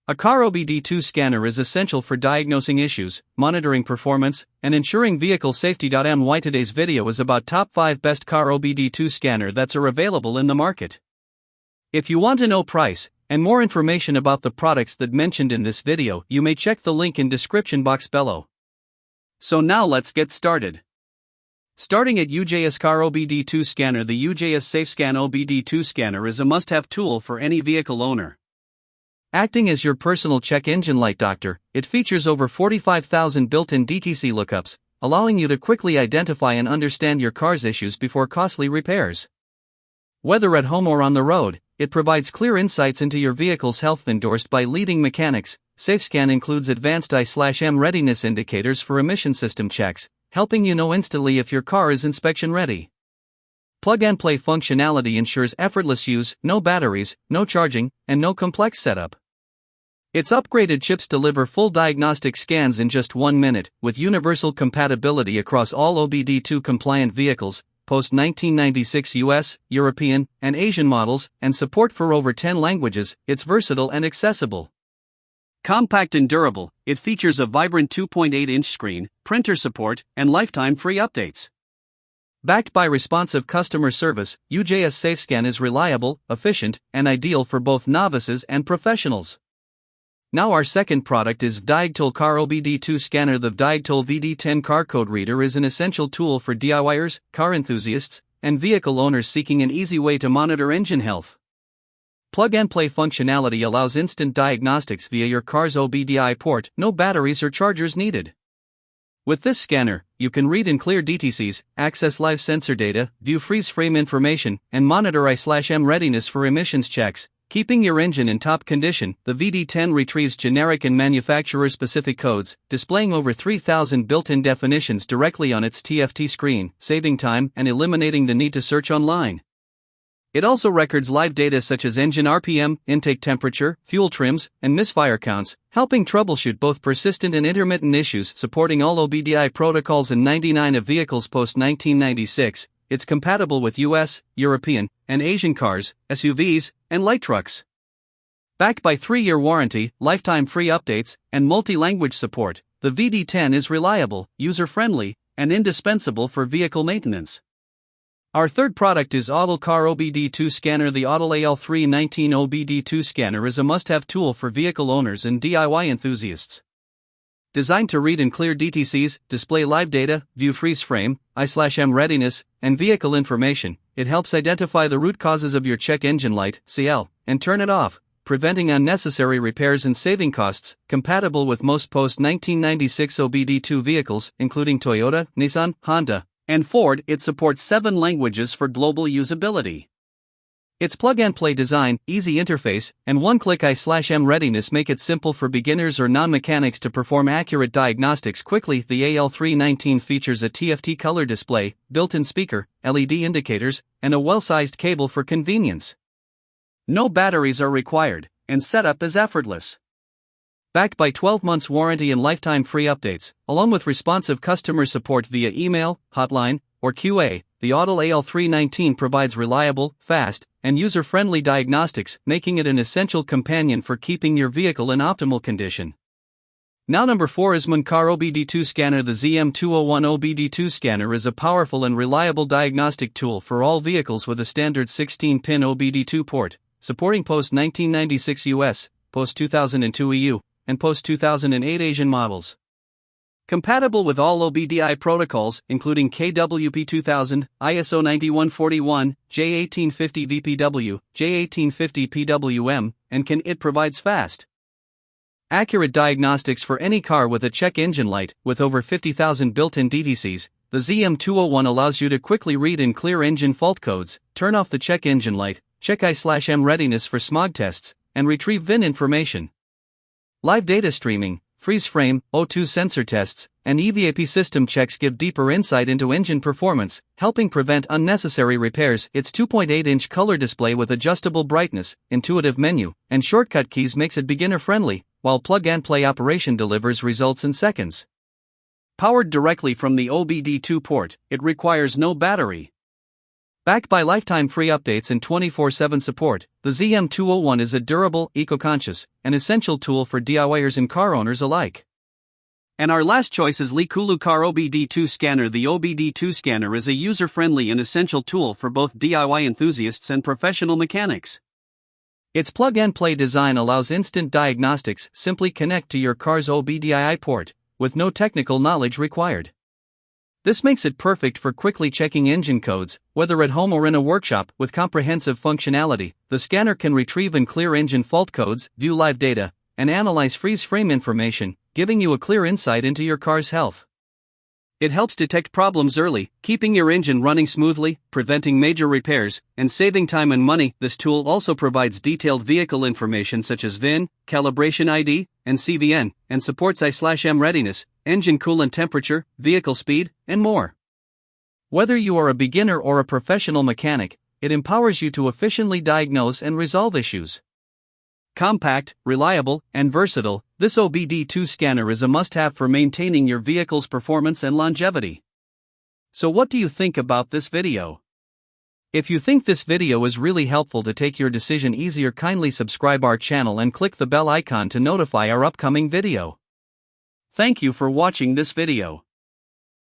A Car OBD2 scanner is essential for diagnosing issues, monitoring performance, and ensuring vehicle safety. Today's video is about top 5 best Car OBD2 scanner that are available in the market. If you want to know price and more information about the products that mentioned in this video, you may check the link in description box below. So now let's get started. Starting at UJS Car OBD2 Scanner. The UJS SafeScan OBD2 Scanner is a must-have tool for any vehicle owner. Acting as your personal check engine light doctor, it features over 45,000 built-in DTC lookups, allowing you to quickly identify and understand your car's issues before costly repairs. Whether at home or on the road, it provides clear insights into your vehicle's health. Endorsed by leading mechanics, SafeScan includes advanced I/M readiness indicators for emission system checks, helping you know instantly if your car is inspection ready. Plug-and-play functionality ensures effortless use, no batteries, no charging, and no complex setup. Its upgraded chips deliver full diagnostic scans in just 1 minute, with universal compatibility across all OBD2 compliant vehicles, post-1996 US, European, and Asian models, and support for over 10 languages. It's versatile and accessible. Compact and durable, it features a vibrant 2.8-inch screen, printer support, and lifetime free updates. Backed by responsive customer service, UJS SafeScan is reliable, efficient, and ideal for both novices and professionals. Now our second product is Diagnose Car OBD2 Scanner. The Diagnose VD10 car code reader is an essential tool for DIYers, car enthusiasts, and vehicle owners seeking an easy way to monitor engine health. Plug-and-play functionality allows instant diagnostics via your car's OBD2 port, no batteries or chargers needed. With this scanner, you can read and clear DTCs, access live sensor data, view freeze frame information, and monitor I/M readiness for emissions checks, keeping your engine in top condition. The VD10 retrieves generic and manufacturer-specific codes, displaying over 3,000 built-in definitions directly on its TFT screen, saving time and eliminating the need to search online. It also records live data such as engine RPM, intake temperature, fuel trims, and misfire counts, helping troubleshoot both persistent and intermittent issues. Supporting all OBD2 protocols in 99 of vehicles post-1996, it's compatible with US, European, and Asian cars, SUVs, and light trucks. Backed by 3-year warranty, lifetime free updates, and multi-language support, the VD10 is reliable, user-friendly, and indispensable for vehicle maintenance. Our third product is Autel Car OBD2 Scanner. The Autel AL319 OBD2 Scanner is a must-have tool for vehicle owners and DIY enthusiasts. Designed to read and clear DTCs, display live data, view freeze frame, I/M readiness, and vehicle information, it helps identify the root causes of your check engine light (CL) and turn it off, preventing unnecessary repairs and saving costs. Compatible with most post-1996 OBD2 vehicles, including Toyota, Nissan, Honda, and Ford, it supports 7 languages for global usability. Its plug-and-play design, easy interface, and one-click I/M readiness make it simple for beginners or non-mechanics to perform accurate diagnostics quickly. The AL319 features a TFT color display, built-in speaker, LED indicators, and a well-sized cable for convenience. No batteries are required, and setup is effortless. Backed by 12 months warranty and lifetime free updates, along with responsive customer support via email, hotline, or QA, the Autel AL319 provides reliable, fast, and user-friendly diagnostics, making it an essential companion for keeping your vehicle in optimal condition. Now number 4 is Car OBD2 Scanner. The ZM201 OBD2 Scanner is a powerful and reliable diagnostic tool for all vehicles with a standard 16-pin OBD2 port, supporting post-1996 US, post-2002 EU, and post-2008 Asian models. Compatible with all OBD2 protocols, including KWP 2000, ISO 9141, J1850 VPW, J1850 PWM, and it provides fast, accurate diagnostics for any car with a check engine light. With over 50,000 built-in DTCs, the ZM201 allows you to quickly read and clear engine fault codes, turn off the check engine light, check I/M readiness for smog tests, and retrieve VIN information. Live data streaming, freeze frame, O2 sensor tests, and EVAP system checks give deeper insight into engine performance, helping prevent unnecessary repairs. Its 2.8-inch color display with adjustable brightness, intuitive menu, and shortcut keys makes it beginner-friendly, while plug-and-play operation delivers results in seconds. Powered directly from the OBD2 port, it requires no battery. Backed by lifetime free updates and 24/7 support, the ZM201 is a durable, eco-conscious, and essential tool for DIYers and car owners alike. And our last choice is Likulu Car OBD2 Scanner. The OBD2 Scanner is a user-friendly and essential tool for both DIY enthusiasts and professional mechanics. Its plug-and-play design allows instant diagnostics. Simply connect to your car's OBDII port, with no technical knowledge required. This makes it perfect for quickly checking engine codes, whether at home or in a workshop. With comprehensive functionality, the scanner can retrieve and clear engine fault codes, view live data, and analyze freeze frame information, giving you a clear insight into your car's health. It helps detect problems early, keeping your engine running smoothly, preventing major repairs, and saving time and money. This tool also provides detailed vehicle information such as VIN, calibration ID, and CVN, and supports I/M readiness, engine coolant temperature, vehicle speed, and more. Whether you are a beginner or a professional mechanic, it empowers you to efficiently diagnose and resolve issues. Compact, reliable, and versatile, this OBD2 scanner is a must-have for maintaining your vehicle's performance and longevity. So what do you think about this video? If you think this video is really helpful to take your decision easier, kindly subscribe our channel and click the bell icon to notify our upcoming video. Thank you for watching this video.